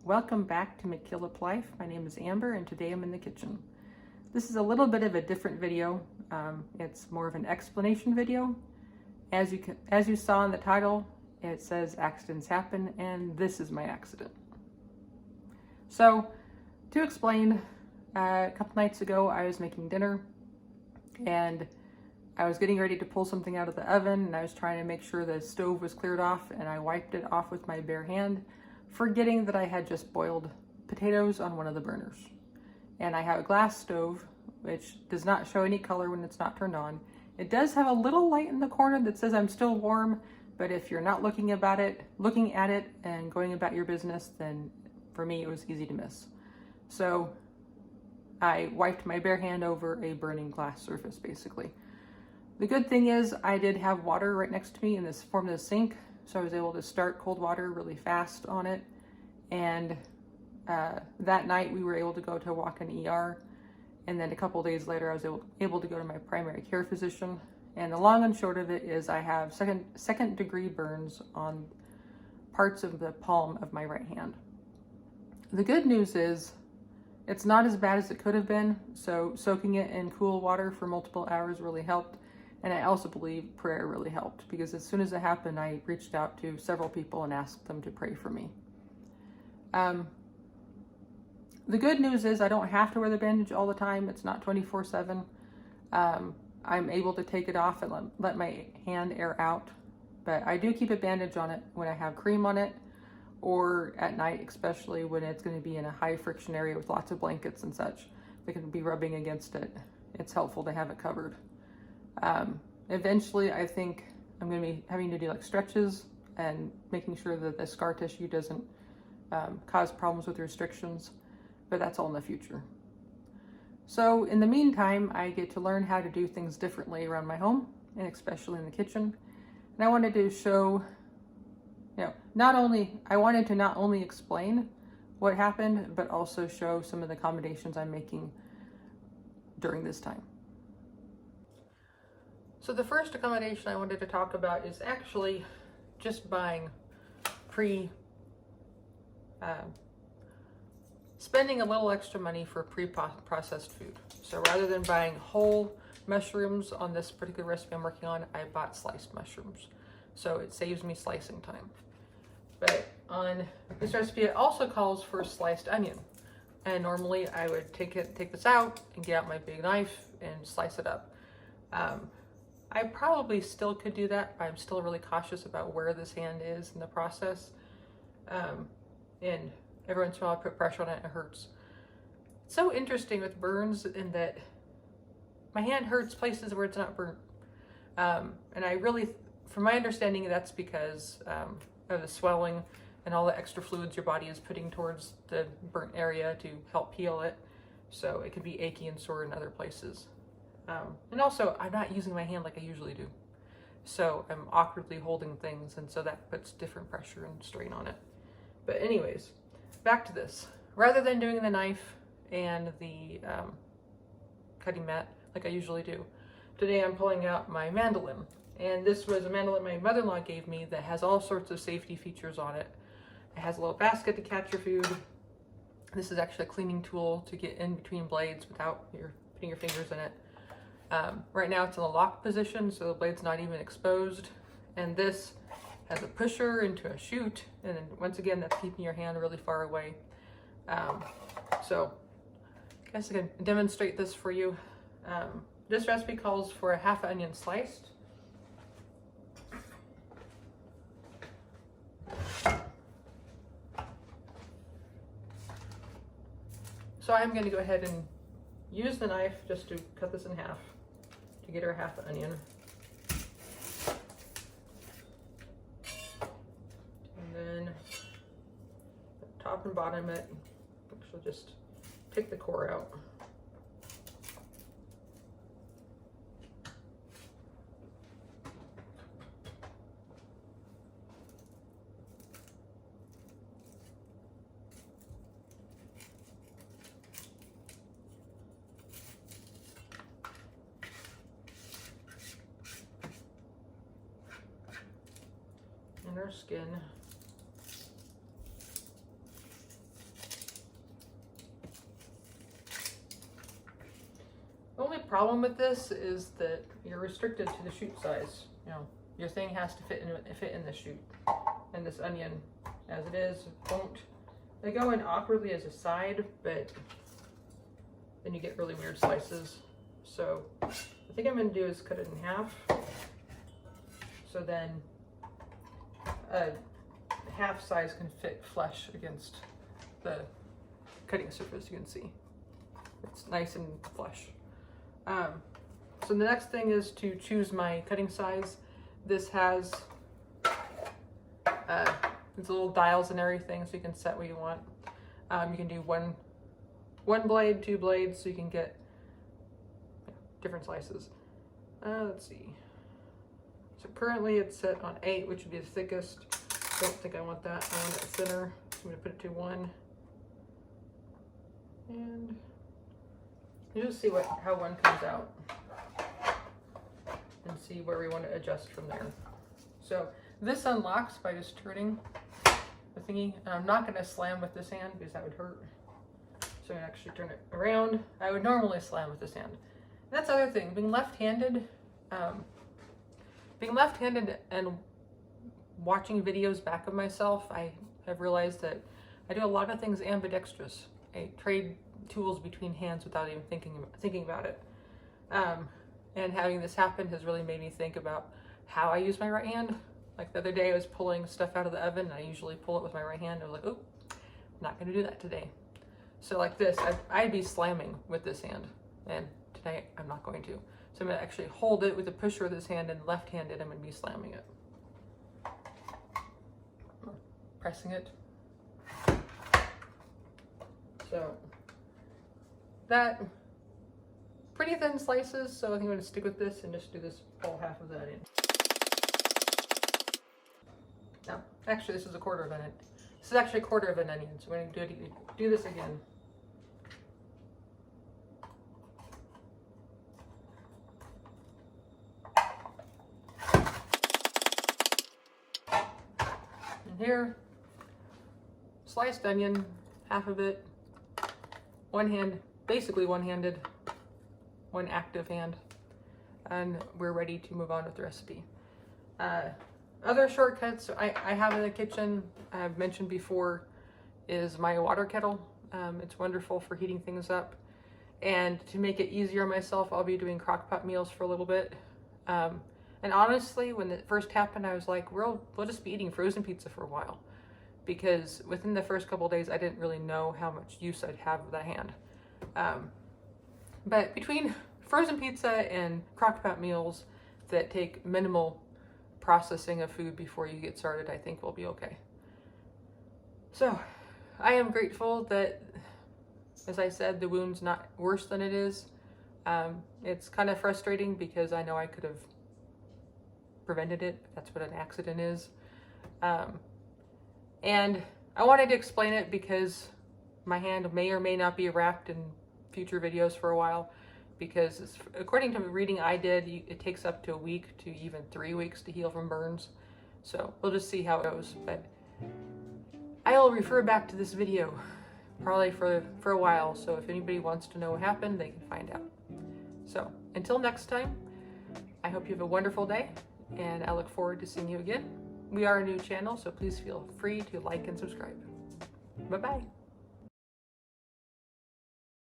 Welcome back to mckilliplife. My name is Amber and today I'm in the kitchen. This is a little bit of a different video. It's more of an explanation video. As you saw in the title, it says accidents happen, and this is my accident. So to explain, a couple nights ago I was making dinner and I was getting ready to pull something out of the oven, and I was trying to make sure the stove was cleared off, and I wiped it off with my bare hand, forgetting that I had just boiled potatoes on one of the burners. And I have a glass stove, which does not show any color when it's not turned on. It does have a little light in the corner that says I'm still warm, but if you're not looking at it and going about your business, then for me it was easy to miss. So I wiped my bare hand over a burning glass surface, basically. The good thing is I did have water right next to me in this form of the sink, so I was able to start cold water really fast on it. And that night we were able to go to a walk-in ER, and then a couple days later I was able to go to my primary care physician. And the long and short of it is I have second degree burns on parts of the palm of my right hand. The good news is it's not as bad as it could have been, so soaking it in cool water for multiple hours really helped. And I also believe prayer really helped, because as soon as it happened, I reached out to several people and asked them to pray for me. The good news is I don't have to wear the bandage all the time. It's not 24/7. I'm able to take it off and let my hand air out, but I do keep a bandage on it when I have cream on it, or at night, especially when it's going to be in a high friction area with lots of blankets and such. They can be rubbing against it. It's helpful to have it covered. Eventually I think I'm going to be having to do like stretches and making sure that the scar tissue doesn't cause problems with restrictions, but that's all in the future. So in the meantime, I get to learn how to do things differently around my home, and especially in the kitchen. And I wanted to show, I wanted to not only explain what happened, but also show some of the accommodations I'm making during this time. So the first accommodation I wanted to talk about is actually just buying spending a little extra money for pre-processed food. So rather than buying whole mushrooms on this particular recipe I'm working on, I bought sliced mushrooms. So it saves me slicing time. But on this recipe, it also calls for sliced onion. And normally I would take this out and get out my big knife and slice it up. I probably still could do that, but I'm still really cautious about where this hand is in the process. And every once in a while I put pressure on it and it hurts. It's so interesting with burns in that my hand hurts places where it's not burnt. And I really, from my understanding, that's because of the swelling and all the extra fluids your body is putting towards the burnt area to help heal it. So it can be achy and sore in other places. And also, I'm not using my hand like I usually do. So I'm awkwardly holding things, and so that puts different pressure and strain on it. But anyways, back to this. Rather than doing the knife and the cutting mat like I usually do, today I'm pulling out my Mandoline. And this was a Mandoline my mother-in-law gave me that has all sorts of safety features on it. It has a little basket to catch your food. This is actually a cleaning tool to get in between blades without putting your fingers in it. Right now it's in a locked position, so the blade's not even exposed. And this has a pusher into a chute, and then once again, that's keeping your hand really far away. So I guess I can demonstrate this for you. This recipe calls for a half onion sliced. So I'm going to go ahead and use the knife just to cut this in half to get her half onion. And then top and bottom it, actually just take the core out. And our skin. problem with this is that you're restricted to the shoot size. You know, your thing has to fit in the shoot, and this onion, as it is, won't. They go in awkwardly as a side, but then you get really weird slices. So I think I'm going to do is cut it in half. So then a half size can fit flush against the cutting surface. You can see it's nice and flush. So the next thing is to choose my cutting size. This has these little dials and everything, so you can set what you want. You can do one blade, 2 blades, so you can get different slices. Let's see. So currently it's set on 8, which would be the thickest. Don't think I want that. I want it thinner. So I'm going to put it to 1. And you just see how 1 comes out. And see where we want to adjust from there. So this unlocks by just turning the thingy. And I'm not going to slam with this hand because that would hurt. So I'm going to actually turn it around. I would normally slam with this hand. And that's the other thing. Being left-handed and watching videos back of myself, I have realized that I do a lot of things ambidextrous. I trade tools between hands without even thinking about it. And having this happen has really made me think about how I use my right hand. Like the other day I was pulling stuff out of the oven, and I usually pull it with my right hand. I was like, oh, I'm not going to do that today. So like this, I'd be slamming with this hand, and today I'm not going to. So I'm going to actually hold it with the pusher of this hand, and left-handed I'm going to be slamming it. Pressing it. So that, pretty thin slices, so I think I'm going to stick with this and just do this whole half of the onion. No, actually this is a quarter of an onion. This is actually a quarter of an onion, so we're going to do this again. And here, sliced onion, half of it, one hand, basically one-handed, one active hand, and we're ready to move on with the recipe. Other shortcuts I have in the kitchen, I've mentioned before, is my water kettle. It's wonderful for heating things up, and to make it easier on myself, I'll be doing crock pot meals for a little bit. And honestly, when it first happened, I was like, we'll just be eating frozen pizza for a while, because within the first couple of days, I didn't really know how much use I'd have of that hand. But between frozen pizza and crock pot meals that take minimal processing of food before you get started, I think we'll be okay. So I am grateful that, as I said, the wound's not worse than it is. It's kind of frustrating because I know I could have prevented it. That's what an accident is. And I wanted to explain it because my hand may or may not be wrapped in future videos for a while, because according to the reading I did, it takes up to a week to even 3 weeks to heal from burns. So we'll just see how it goes. But I'll refer back to this video probably for a while, so if anybody wants to know what happened, they can find out. So until next time, I hope you have a wonderful day, and I look forward to seeing you again. We are a new channel, so please feel free to like and subscribe. Bye-bye.